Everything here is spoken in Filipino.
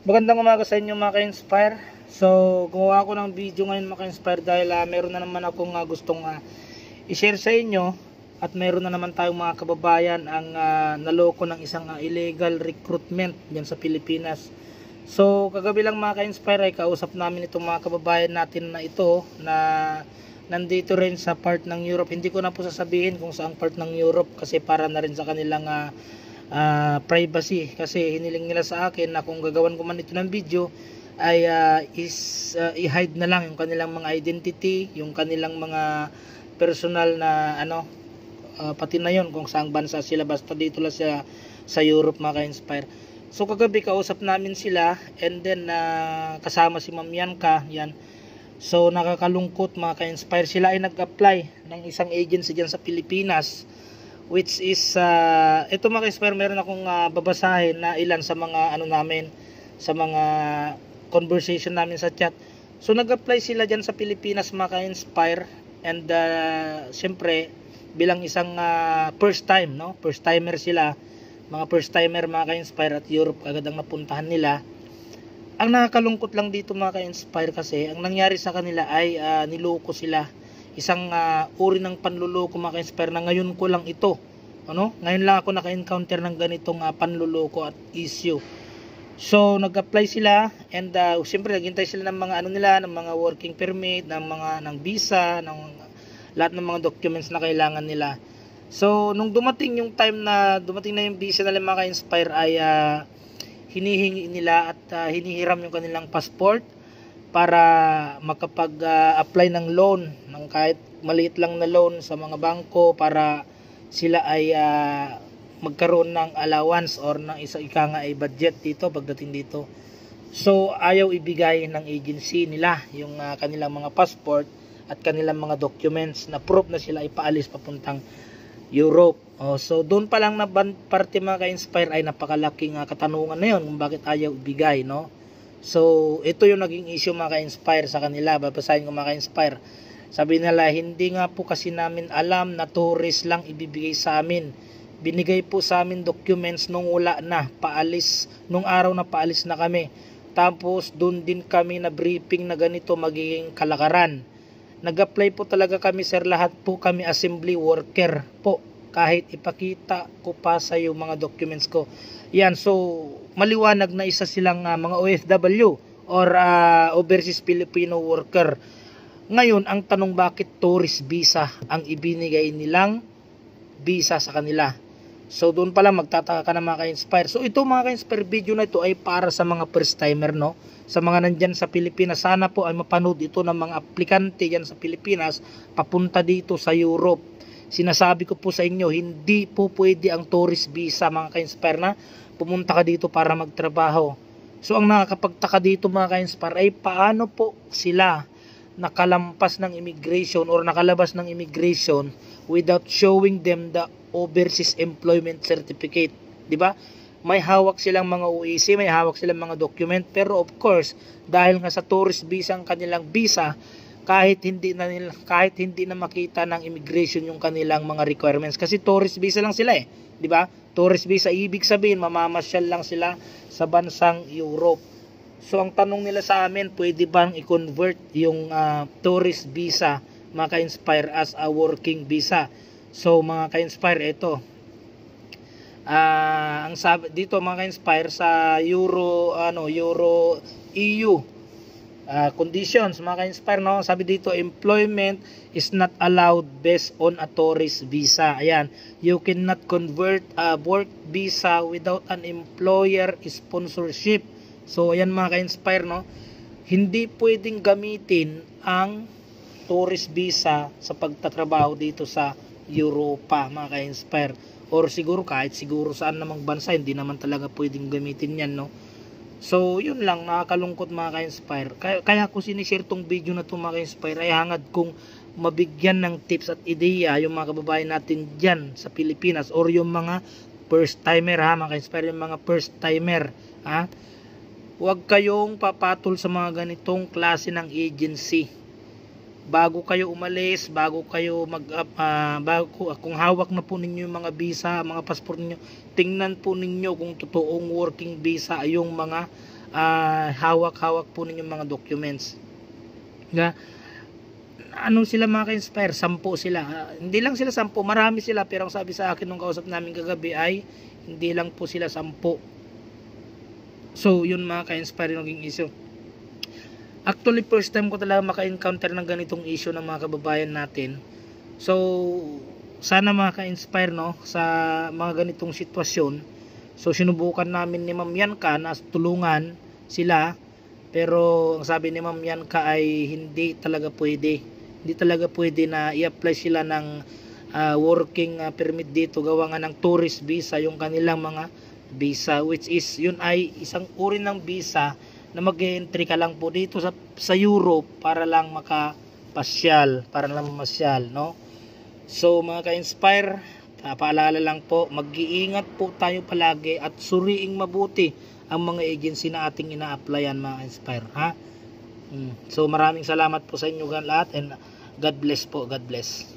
Magandang umaga sa inyo mga ka-inspire. So, gumawa ako ng video ngayon mga ka-inspire dahil meron na naman akong gustong i-share sa inyo. At meron na naman tayong mga kababayan ang naloko ng isang illegal recruitment dyan sa Pilipinas. So, kagabi lang mga ka-inspire ay kausap namin itong mga kababayan natin na ito na nandito rin sa part ng Europe. Hindi ko na po sasabihin kung saang part ng Europe kasi para na rin sa kanilang privacy, kasi hiniling nila sa akin na kung gagawan ko man ito ng video ay i-hide na lang yung kanilang mga identity, yung kanilang mga personal na pati na yon kung saang bansa sila, basta dito lang sa Europe mga ka-inspire. So kagabi kausap namin sila and then kasama si Ma'am Yanka yan. So nakakalungkot mga ka-inspire, sila ay nag-apply ng isang agency dyan sa Pilipinas, which is ito mga ka-inspire, meron akong babasahin na ilan sa mga namin, sa mga conversation namin sa chat. So nag-apply sila dyan sa Pilipinas mga ka-inspire, and syempre bilang isang first timer sila, mga first timer mga ka-inspire, at Europe agad ang napuntahan nila. Ang nakakalungkot lang dito mga ka-inspire kasi ang nangyari sa kanila ay niloko sila. Isang uri ng panluloko mga ka-inspire na ngayon ko lang ito, ngayon lang ako naka-encounter ng ganitong panluloko at issue. So nag-apply sila and siyempre naghintay sila ng mga ng mga working permit, ng visa, ng lahat ng mga documents na kailangan nila. So nung dumating yung time na dumating na yung visa nila mga ka-inspire ay hinihingi nila at hinihiram yung kanilang passport para makapag-apply ng loan, ng kahit maliit lang na loan sa mga bangko para sila ay magkaroon ng allowance or ng ika nga ay budget dito pagdating dito. So ayaw ibigay ng agency nila yung kanilang mga passport at kanilang mga documents na proof na sila ay paalis papuntang Europe. So doon pa lang na parte mga ka-inspire ay napakalaking katanungan na yun kung bakit ayaw ibigay, no? So ito yung naging issue mga ka-inspire sa kanila. Babasahin ko mga ka-inspire. Sabi nila, hindi nga po kasi namin alam na tourist lang ibibigay sa amin. Binigay po sa amin documents nung wala na, paalis, nung araw na paalis na kami. Tapos doon din kami na briefing na ganito magiging kalakaran. Nag-apply po talaga kami sir, lahat po kami assembly worker po. Kahit ipakita ko pa sa yung mga documents ko. Yan, so maliwanag na isa silang mga OFW or overseas Filipino worker. Ngayon, ang tanong, bakit tourist visa ang ibinigay nilang visa sa kanila? So doon pala magtataka ka na mga ka-inspire. So ito mga ka-inspire, video na ito ay para sa mga first timer, no? Sa mga nandyan sa Pilipinas, sana po ay mapanood ito ng mga aplikante dyan sa Pilipinas papunta dito sa Europe. Sinasabi ko po sa inyo, hindi po pwede ang tourist visa mga ka-inspire na pumunta ka dito para magtrabaho. So ang nakakapagtaka dito mga ka-inspire ay paano po sila nakalampas ng immigration or nakalabas ng immigration without showing them the overseas employment certificate, di ba? May hawak silang mga OEC, may hawak silang mga document, pero of course dahil nga sa tourist visa ang kanilang visa, kahit hindi na makita ng immigration yung kanilang mga requirements, kasi tourist visa lang sila di ba? Tourist visa, ibig sabihin mamamasyal lang sila sa bansang Europe. So ang tanong nila sa amin, pwede bang i-convert yung tourist visa mga ka-inspire as a working visa? So mga ka-inspire, ito ang sabi dito mga ka-inspire sa Euro EU conditions mga ka-inspire, no? Sabi dito, employment is not allowed based on a tourist visa. Ayan, you cannot convert a work visa without an employer sponsorship. So ayan mga ka-inspire, no? Hindi pwedeng gamitin ang tourist visa sa pagtatrabaho dito sa Europa mga ka-inspire, or siguro kahit siguro saan namang bansa, hindi naman talaga pwedeng gamitin yan, no? So yun lang, nakakalungkot mga ka-inspire. Kaya ko sinishare tong video na to mga ka-inspire ay hangad kung mabigyan ng tips at ideya yung mga kababayan natin dyan sa Pilipinas or yung mga first timer mga ka-inspire, yung mga first timer huwag kayong papatol sa mga ganitong klase ng agency. Bago kayo umalis, bago kayo kung hawak na po ninyo yung mga visa, mga passport ninyo, tingnan po ninyo kung totoong working visa yung mga hawak-hawak po ninyong mga documents. Ano sila mga ka-inspire? 10 sila. Hindi lang sila 10, marami sila, pero ang sabi sa akin nung kausap namin kagabi ay hindi lang po sila 10. So yun mga ka-inspire yung naging issue. Actually first time ko talaga maka-encounter ng ganitong issue ng mga kababayan natin. So sana mga ka-inspire, no, sa mga ganitong sitwasyon. So sinubukan namin ni Ma'am Yanka na tulungan sila, pero ang sabi ni Ma'am Yanka ay hindi talaga pwede na i-apply sila ng working permit dito, gawa nga ng tourist visa yung kanilang mga visa, which is yun ay isang uri ng visa na mag-entry ka lang po dito sa Europe para lang makapasyal, no? So mga ka-inspire, paalala lang po, mag-iingat po tayo palagi at suriing mabuti ang mga agency na ating ina-applyan mga ka-inspire, ha? So maraming salamat po sa inyo lahat, and God bless po, God bless.